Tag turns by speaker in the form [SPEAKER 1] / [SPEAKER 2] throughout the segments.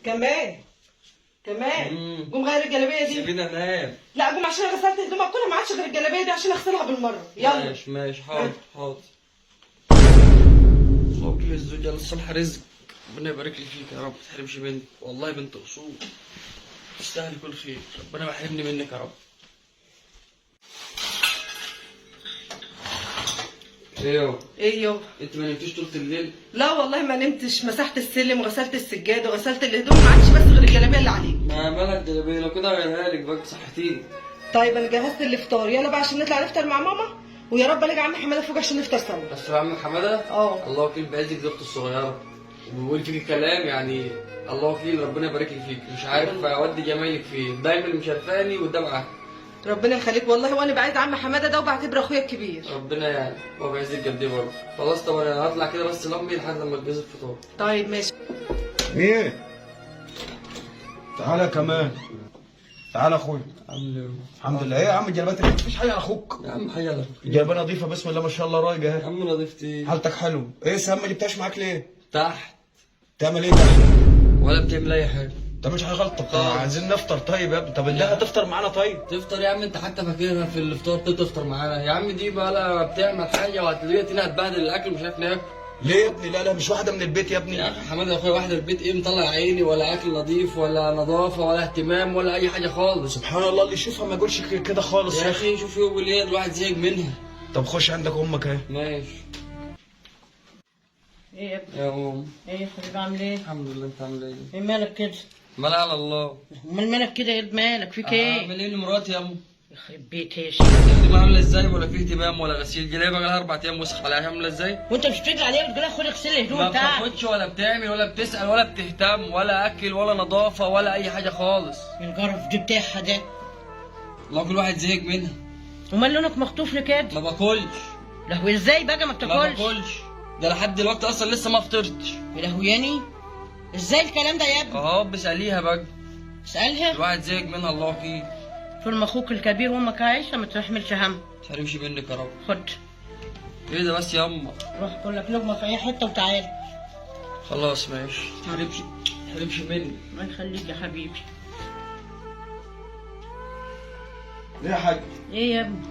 [SPEAKER 1] كمان قوم غير الجلابيه دي.
[SPEAKER 2] سيبينا ننام.
[SPEAKER 1] لا قوم عشان انا غسلت هدومك كلها، ما عادش غير الجلابيه دي عشان اغسلها بالمره. يلا
[SPEAKER 2] ماشي حاضر. وكيل الزوجة للصالحة رزق، ربنا يبارك لي فيك يا رب، ما تحرمش منك، والله بنت اصول تستاهلي كل خير، ربنا ما يحرمني منك يا رب.
[SPEAKER 1] ايه يابا
[SPEAKER 2] انت ما نمتيش طول الليل؟
[SPEAKER 1] لا والله ما نمتش، مسحت السلم وغسلت السجاد وغسلت الهدوم، ما عادش بس غير الجلابيه اللي عليك.
[SPEAKER 2] ما مالك جلابيه؟ لو كده غيرها لك بقى، صحتيني.
[SPEAKER 1] طيب انا جهزت الافطار، يلا بقى عشان نطلع نفطر مع ماما، ويا رب الاقي عم حماده فوق عشان نفطر سوا.
[SPEAKER 2] بس يا عم حماده الله وكيل بعزك زوجته الصغيره، وبيقول فيك كلام يعني الله وكيل، ربنا يبارك لي فيك، مش عارف اودي جمايلك فين، دايما مشرفاني قدام اهلي.
[SPEAKER 1] ربنا يخليك والله، وانا بعايز عم حماده ده وبعتبره اخويا الكبير.
[SPEAKER 2] ربنا يعني هو بيعزك جنبي دي برضه. خلاص طب انا هطلع كده بس لامي لحد لما تجهز الفطار.
[SPEAKER 1] طيب ماشي.
[SPEAKER 3] ايه تعالى كمان، تعالى يا اخويا.
[SPEAKER 2] عامل ايه؟
[SPEAKER 3] الحمد لله. ايه يا عم الجلابات اللي مفيش حاجه على اخوك؟
[SPEAKER 2] يا عم حاجه
[SPEAKER 3] الجلابيه نظيفه بسم الله ما شاء الله، رايقه
[SPEAKER 2] يا
[SPEAKER 3] اهي.
[SPEAKER 2] عم نضيفتي.
[SPEAKER 3] حالتك حلو. ايه سام ما جبتهاش معاك ليه؟
[SPEAKER 2] تحت.
[SPEAKER 3] تعمل ايه تحت؟
[SPEAKER 2] ولا بتعمل اي حاجه.
[SPEAKER 3] انت مش حاجه غلط. طب عايزين نفطر طيب يا ابني. طب اللي هتفطر معانا طيب؟
[SPEAKER 2] تفطر يا عم، انت حتى فاكرها في الفطار تفطر معانا يا عم؟ دي بقى لا بتعمل حاجه وهتلاقيها تيجي هتبهدل الاكل مش عارف ناكل.
[SPEAKER 3] ليه يا ابني؟ لا مش واحده من البيت يا ابني.
[SPEAKER 2] يا اخي حماده يا اخويا، واحده البيت ايه مطلع عيني، ولا اكل نظيف ولا نظافه ولا اهتمام ولا اي حاجه خالص.
[SPEAKER 3] سبحان الله، اللي يشوفها ما يقولش كده خالص
[SPEAKER 2] يا اخي شوف يوم الليل الواحد زهق منها.
[SPEAKER 3] طب خش عندك امك اهي.
[SPEAKER 2] ماشي.
[SPEAKER 1] ايه يا ابني؟
[SPEAKER 2] يا ام.
[SPEAKER 1] ايه يا حبيبي عامل ايه؟
[SPEAKER 2] الحمد لله، انت عامل ايه؟
[SPEAKER 1] ايه مالك كده؟
[SPEAKER 2] مال على الله.
[SPEAKER 1] امال مالك كده يا مالك فيك ايه؟
[SPEAKER 2] اعمل ايه لمراتي يا ام؟
[SPEAKER 1] يخرب بيت ايش؟
[SPEAKER 2] دي عامله ازاي؟ ولا في اهتمام ولا غسيل؟ جايه بقى لها 4 ايام وسخ عليها، عامله ازاي؟
[SPEAKER 1] وانت مش بتجري عليها وتقول لها خد اغسل لي الهدوم
[SPEAKER 2] ما
[SPEAKER 1] بتاعك؟
[SPEAKER 2] بتاخدش ولا بتعمل ولا بتسال ولا بتهتم ولا اكل ولا نظافه ولا اي حاجه خالص.
[SPEAKER 1] الجرف دي بتاعها ده.
[SPEAKER 2] والله كل واحد زهق منها.
[SPEAKER 1] امال لونك مخطوف ليه كده؟
[SPEAKER 2] ما باكلش.
[SPEAKER 1] لهوي ازاي بقى ما
[SPEAKER 2] ما
[SPEAKER 1] بتاكلش؟
[SPEAKER 2] باكلش، ده لحد دلوقتي اصلا لسه ما فطرتش.
[SPEAKER 1] يا لهوياني ازاي الكلام ده يا ابني؟
[SPEAKER 2] اهو بساليها بقى.
[SPEAKER 1] اسالها.
[SPEAKER 2] الواحد زهق منها الله وكيل.
[SPEAKER 1] طول ما اخوك الكبير وامك عايشه ما تحملش هم.
[SPEAKER 2] ما تحرمش منك يا رب.
[SPEAKER 1] خد
[SPEAKER 2] ايه ده بس يا اما؟
[SPEAKER 1] روح كل لك لقمه في اي حته وتعالى.
[SPEAKER 2] خلاص ماشي، ما تحرمش مني.
[SPEAKER 1] الله يخليك يا حبيبي.
[SPEAKER 3] ليه يا حاج؟
[SPEAKER 1] ايه يا ابني؟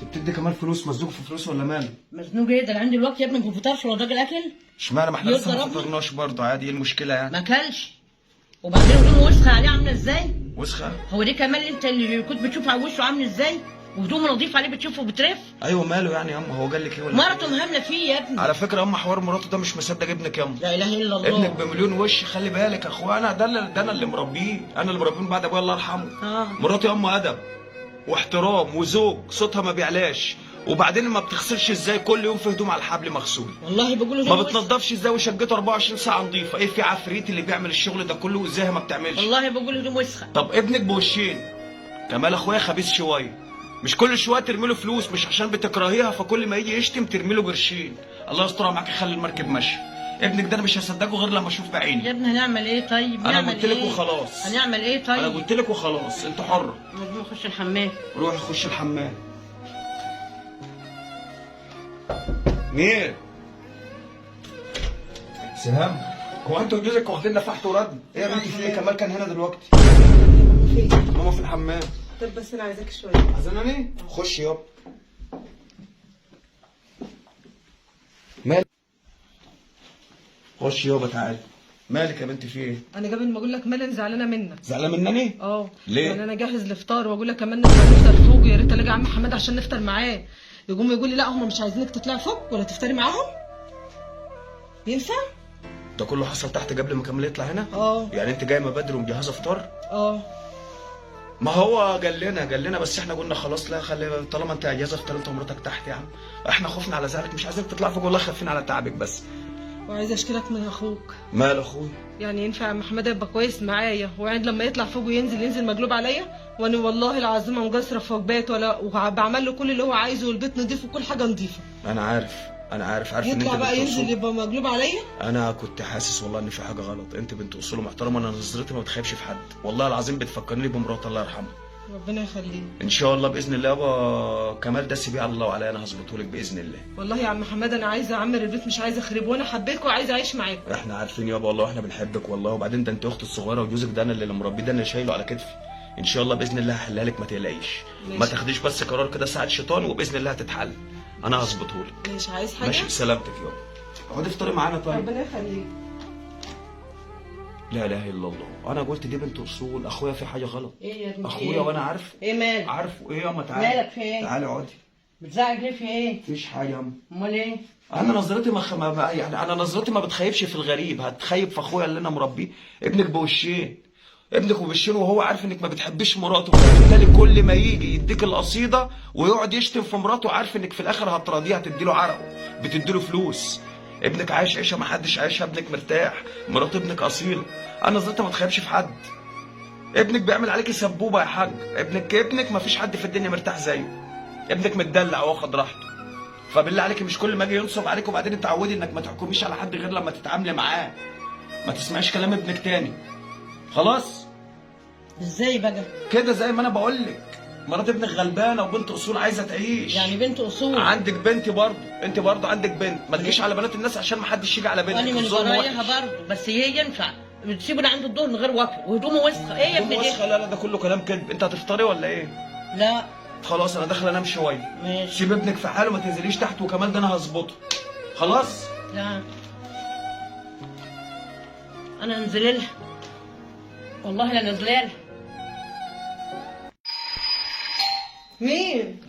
[SPEAKER 3] انت بتدي كمان فلوس؟ مزنوق في فلوس ولا مالك؟
[SPEAKER 1] مزنوق ايه ده؟ انا عندي الوقت يا ابني، ما فطرش ولا راجل اكل؟
[SPEAKER 3] اشمعنى؟ ما احنا لسه ما
[SPEAKER 1] يرضى ربنا؟
[SPEAKER 3] فطرناش برضه، عادي. ايه المشكله يعني؟
[SPEAKER 1] ما اكلش. وبعدين هدومه وسخه عليه عامله ازاي؟
[SPEAKER 3] وسخه؟
[SPEAKER 1] هو دي كمان انت اللي كنت بتشوف على وشه عامل ازاي؟ وهدومه نظيف عليه بتشوفه بترف؟
[SPEAKER 3] ايوه ماله يعني يا اما؟ هو قال لك ايه ولا
[SPEAKER 1] مرته مهمله فيه يا ابني.
[SPEAKER 3] على فكره يا اما حوار مراته ده مش مصدق ابنك يا اما.
[SPEAKER 1] لا اله الا الله.
[SPEAKER 3] ابنك بمليون وش، خلي بالك يا اخوانا. ده انا اللي مربيه، انا اللي مربيه من بعد ابويا الله يرحمه. مراتي يا اما ادب واحترام وذوق، صوتها ما بيعلاش، وبعدين ما بتغسلش ازاي كل يوم في هدوم على الحبل مغسول،
[SPEAKER 1] والله بقول
[SPEAKER 3] ما بتنضفش ازاي وشقته 24 ساعه نظيفه. ايه في عفريت اللي بيعمل الشغل ده كله ازاي ما بتعملش؟
[SPEAKER 1] والله بقول هدوم وسخه.
[SPEAKER 3] طب ابنك بوشين، كمال اخويا خبيث شويه، مش كل شويه ترمي له فلوس، مش عشان بتكرهيها فكل ما يجي يشتم ترمي له قرشين. الله يسترها معاك، يخلي المركب ماشي. ابنك ده انا مش هصدقه غير لما اشوف بعيني.
[SPEAKER 1] يا ابني هنعمل ايه طيب؟
[SPEAKER 3] انا قلت لك وخلاص.
[SPEAKER 1] هنعمل ايه طيب؟
[SPEAKER 3] انا قلت لك وخلاص، انت حر.
[SPEAKER 1] لازم اخش الحمام.
[SPEAKER 3] روح خش الحمام. مين؟ سهام؟ هو انتوا وجوزك واخدين نفحت ورد؟ ايه يا بنتي في ايه؟ كمال كان هنا دلوقتي. ماما في الحمام.
[SPEAKER 1] طب بس انا عايزاك شويه.
[SPEAKER 3] عايزاني؟ خش يابا. مالك؟ خش يابا تعالي. مالك يا بنتي في ايه؟
[SPEAKER 1] انا قبل ما اقول لك مالي انا زعلانه منك.
[SPEAKER 3] زعلانه مني؟ ليه؟
[SPEAKER 1] يعني انا جاهز الافطار واقول لك كمان نفطر فوق، يا ريت الاقي عم حماد عشان نفطر معاه، يقوم يقول لي لا هم مش عايزينك تطلعي فوق ولا تفطري معاهم. ينفع؟
[SPEAKER 3] ده كله حصل تحت قبل ما كمال يطلع هنا؟ يعني انت جايه من بدري ومجهزه فطار؟ ما هو قال لنا بس احنا قلنا خلاص لا خلي طالما انت اجازه افطر انت ومراتك تحت يا عم. احنا خفنا على زعلك، مش عايزينك تطلع فوق والله، خايفين على تعبك بس.
[SPEAKER 1] وعايزه اشكرك من اخوك.
[SPEAKER 3] مال اخوي؟ يعني
[SPEAKER 1] ينفع عم حماده يبقى كويس معايا وعند لما يطلع فوق وينزل مقلوب عليا، وانا والله العظيم ما مقصره في وجبات ولا، وبعمل له كل اللي هو عايزه والبيت نضيف وكل حاجه نضيفه.
[SPEAKER 3] انا عارف ان انت
[SPEAKER 1] يطلع بقى ينزل يبقى مقلوب عليا.
[SPEAKER 3] انا كنت حاسس والله ان في حاجه غلط. انت بنت اصول محترمه، انا نظرتي ما بتخيبش في حد، والله العظيم بتفكرني بمرات الله يرحمها.
[SPEAKER 1] ربنا يخليك.
[SPEAKER 3] ان شاء الله باذن الله يابا. كمال ده سيبيه على الله وعليا، انا هظبطه لك باذن الله.
[SPEAKER 1] والله يا عم حماد انا عايزه اعمر البيت مش عايزه اخربه، وانا حبيتكم وعايزه اعيش معاكم.
[SPEAKER 3] احنا عارفين يابا والله، احنا بنحبك والله. وبعدين ده انت اختي الصغيره وجوزك ده انا اللي مربيه، ده انا شايله على كتفي. ان شاء الله باذن الله هحلها لك، ما تقلقيش. ما تاخديش بس قرار كده ساعه شيطان، وباذن الله هتتحل. انا هظبطه لك.
[SPEAKER 1] مش عايز حاجه.
[SPEAKER 3] ماشي بسلامتك يابا. اقعدي افطري معانا طيب.
[SPEAKER 1] ربنا يخليك.
[SPEAKER 3] لا اله الا الله. انا قلت دي بنت اصول، اخويا في حاجه غلط.
[SPEAKER 4] ايه يا ابني؟
[SPEAKER 3] اخويا وانا عارف.
[SPEAKER 4] ايه مالك؟
[SPEAKER 3] عارفه. ايه ياما تعالي.
[SPEAKER 4] مالك في ايه؟
[SPEAKER 3] تعالي اقعدي.
[SPEAKER 4] بتزعج ليه في ايه؟
[SPEAKER 3] مفيش حاجه ياما.
[SPEAKER 4] امال ايه؟
[SPEAKER 3] انا نظرتي يعني انا نظرتي ما بتخيبش في الغريب، هتخيب في اخويا اللي انا مربيه. ابنك بوشين، ابنك وبوشين، وهو عارف انك ما بتحبيش مراته، فبالتالي كل ما يجي يديك القصيده ويقعد يشتم في مراته، عارف انك في الاخر هتراضيه، هتديله عرقه، بتديله فلوس. ابنك عايش عيشه ما حدش عايشها، ابنك مرتاح، مرات ابنك اصيله. انا نظرتي ما تخيبش في حد. ابنك بيعمل عليكي سبوبه يا حاج. ابنك ما فيش حد في الدنيا مرتاح زيه. ابنك متدلع واخد راحته. فبالله عليكي مش كل ما اجي ينصب عليك وبعدين اتعودي انك ما تحكميش على حد غير لما تتعاملي معاه. ما تسمعيش كلام ابنك تاني. خلاص؟
[SPEAKER 4] ازاي بقى؟
[SPEAKER 3] كده زي ما انا بقول لك. مرات ابنك غلبانه وبنت اصول عايزه تعيش.
[SPEAKER 4] يعني بنت اصول.
[SPEAKER 3] عندك بنت برضه، انت برضه عندك بنت، ما تجيش على بنات الناس عشان ما حدش يجي على بنتك.
[SPEAKER 4] انا من
[SPEAKER 3] الظلم
[SPEAKER 4] ورايها
[SPEAKER 3] وحش.
[SPEAKER 4] برضه، بس هي ينفع بتسيبني عند الظهر من غير وكل وهدومه وسخه. ايه يا ابني
[SPEAKER 3] وسخه؟
[SPEAKER 4] ده؟
[SPEAKER 3] لا ده كله كلام كذب. انت هتفطري ولا ايه؟
[SPEAKER 4] لا
[SPEAKER 3] خلاص انا داخل انام شويه.
[SPEAKER 4] ماشي.
[SPEAKER 3] سيب ابنك في حاله، ما تنزليش تحت، وكمان ده انا هظبطه. خلاص؟
[SPEAKER 4] لا انا انزل لها والله لا نازله لها.
[SPEAKER 1] مين؟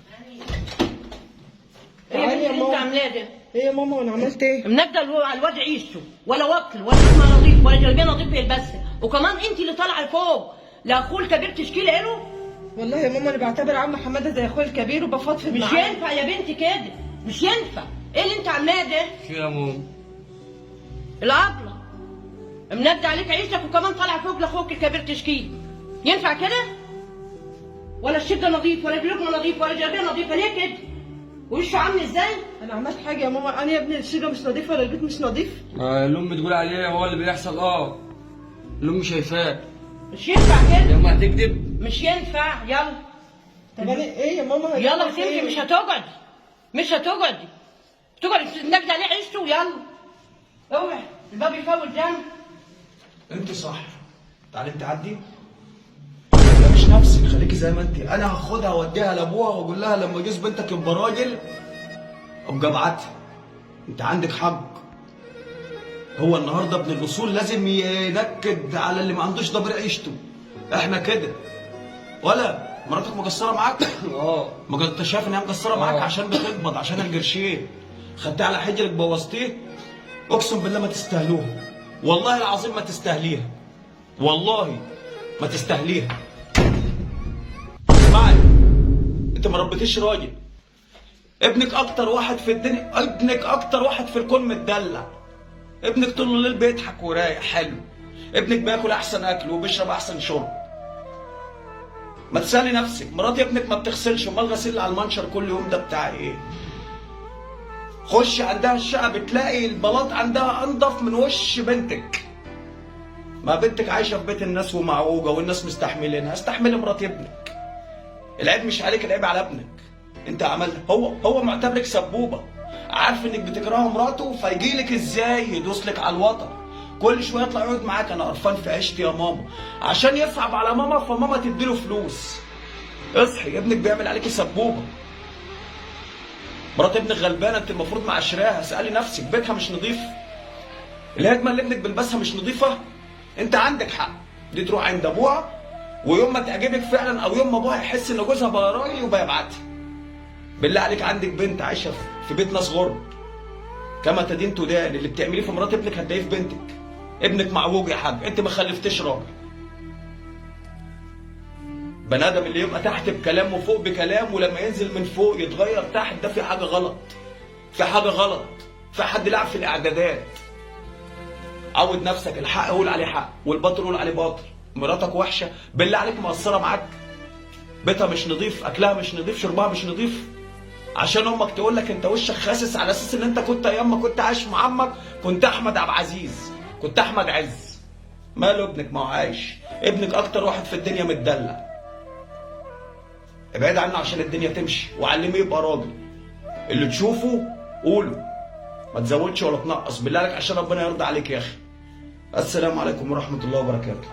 [SPEAKER 4] ايه يا بنتي اللي انت عاملاه ده؟
[SPEAKER 1] ايه يا ماما وانا عملت ايه؟
[SPEAKER 4] منجده على الواد عيشه، ولا وكل ولا اسمها نظيف ولا جلبيه نظيف يلبسها، وكمان انت اللي طالعه لفوق. لا اخوه الكبير تشكيله له.
[SPEAKER 1] والله يا ماما انا بعتبر عم حماده زي اخويا الكبير وبفضفض
[SPEAKER 4] مش
[SPEAKER 1] معاه.
[SPEAKER 4] ينفع يا بنتي كده، مش ينفع. ايه اللي انت عاملاه ده؟
[SPEAKER 2] في يا ماما.
[SPEAKER 4] العضله منجده عليك عيشتك، وكمان طالعه فوق لاخوك الكبير تشكيل. ينفع كده؟ ولا الشده نظيف ولا الجلوبه نظيف ولا الجلابيه نظيفه، ليه كده؟ وشه عامل ازاي؟
[SPEAKER 1] انا عملت حاجه يا ماما؟ انا يا ابني الشقه مش نظيفه ولا البيت مش نظيف؟
[SPEAKER 2] الام بتقول عليه هو اللي بيحصل. الام شايفاه.
[SPEAKER 4] مش ينفع كده،
[SPEAKER 2] لما هتكذب.
[SPEAKER 4] مش ينفع. يلا
[SPEAKER 1] طب انا ايه يا ماما؟
[SPEAKER 4] يلا سيبني، مش هتقعدي، مش هتقعدي، تقعدي تنجدي عليه عيشته. يلا اوعي الباب يفوت جنب.
[SPEAKER 3] انت صح. تعالي انت عدي. ده مش نفسك، خليكي زي ما انت. انا هاخدها واوديها لابوها واقول لها لما يجوز بنتك يبقى راجل ابقى ابعتها. انت عندك حق. هو النهارده ابن الاصول لازم ينكد على اللي ما عندوش ضمير عيشته. احنا كده. ولا مراتك مقصره معاك؟ ما انت شايف ان هي مقصره معاك عشان بتقبض، عشان القرشين. خدتها على حجرك بوظتيه. اقسم بالله ما تستاهلوها. والله العظيم ما تستاهليها. والله ما تستاهليها. اسمعي، انت ما ربيتيش راجل. ابنك اكتر واحد في الدنيا، ابنك اكتر واحد في الكون متدلع. ابنك طول الليل بيضحك ورايق حلو. ابنك بياكل احسن اكل وبيشرب احسن شرب. ما تسالي نفسك، مرات ابنك ما بتغسلش، امال الغسيل اللي على المنشر كل يوم ده بتاع ايه؟ خش عندها الشقه بتلاقي البلاط عندها انضف من وش بنتك. ما بنتك عايشه في بيت الناس ومعوجه والناس مستحملينها. استحملي مرات ابنك. العيب مش عليك، العيب على ابنك. انت عملها. هو معتبرك سبوبه، عارف انك بتكرهه مراته، فيجي لك ازاي يدوس لك على الوتر. كل شويه يطلع يقعد معاك، انا قرفان في عيشتي يا ماما، عشان يصعب على ماما فماما تديله فلوس. اصحي، ابنك بيعمل عليكي سبوبه. مرات ابنك غلبانه، انت المفروض معاشراها. اسالي نفسك، بيتها مش نظيف؟ الهدمه اللي ابنك بيلبسها مش نظيفه؟ انت عندك حق. دي تروح عند ابوها، ويوم ما تعجبك فعلا او يوم ما ابوها يحس ان جوزها بقى راجل يبقى يبعتها. بالله عليك عندك بنت عايشه في بيت ناس غرب. كما تدين تدان. اللي بتعمليه في مرات ابنك هتلاقيه في بنتك. ابنك معوج يا حاج، انت ما خلفتش راجل. بني ادم اللي يبقى تحت بكلام وفوق بكلام، ولما ينزل من فوق يتغير تحت، ده في حاجه غلط. في حاجه غلط. في حد لعب في الاعدادات. عود نفسك، الحق قول عليه حق والباطل قول عليه باطل. مراتك وحشه، بالله عليك مقصره معاك. بيتها مش نظيف، اكلها مش نظيف، شربها مش نظيف، عشان امك تقول لك انت وشك خاسس، على اساس ان انت كنت ايام ما كنت عايش مع عمك كنت احمد عبد العزيز، كنت احمد عز. ماله ابنك؟ ما هو عايش. ابنك اكتر واحد في الدنيا متدلع. ابعد عنه عشان الدنيا تمشي، وعلميه يبقى راجل. اللي تشوفه قوله، ما تزودش ولا تنقص بالله عليك عشان ربنا يرضى عليك يا اخي. السلام عليكم ورحمه الله وبركاته.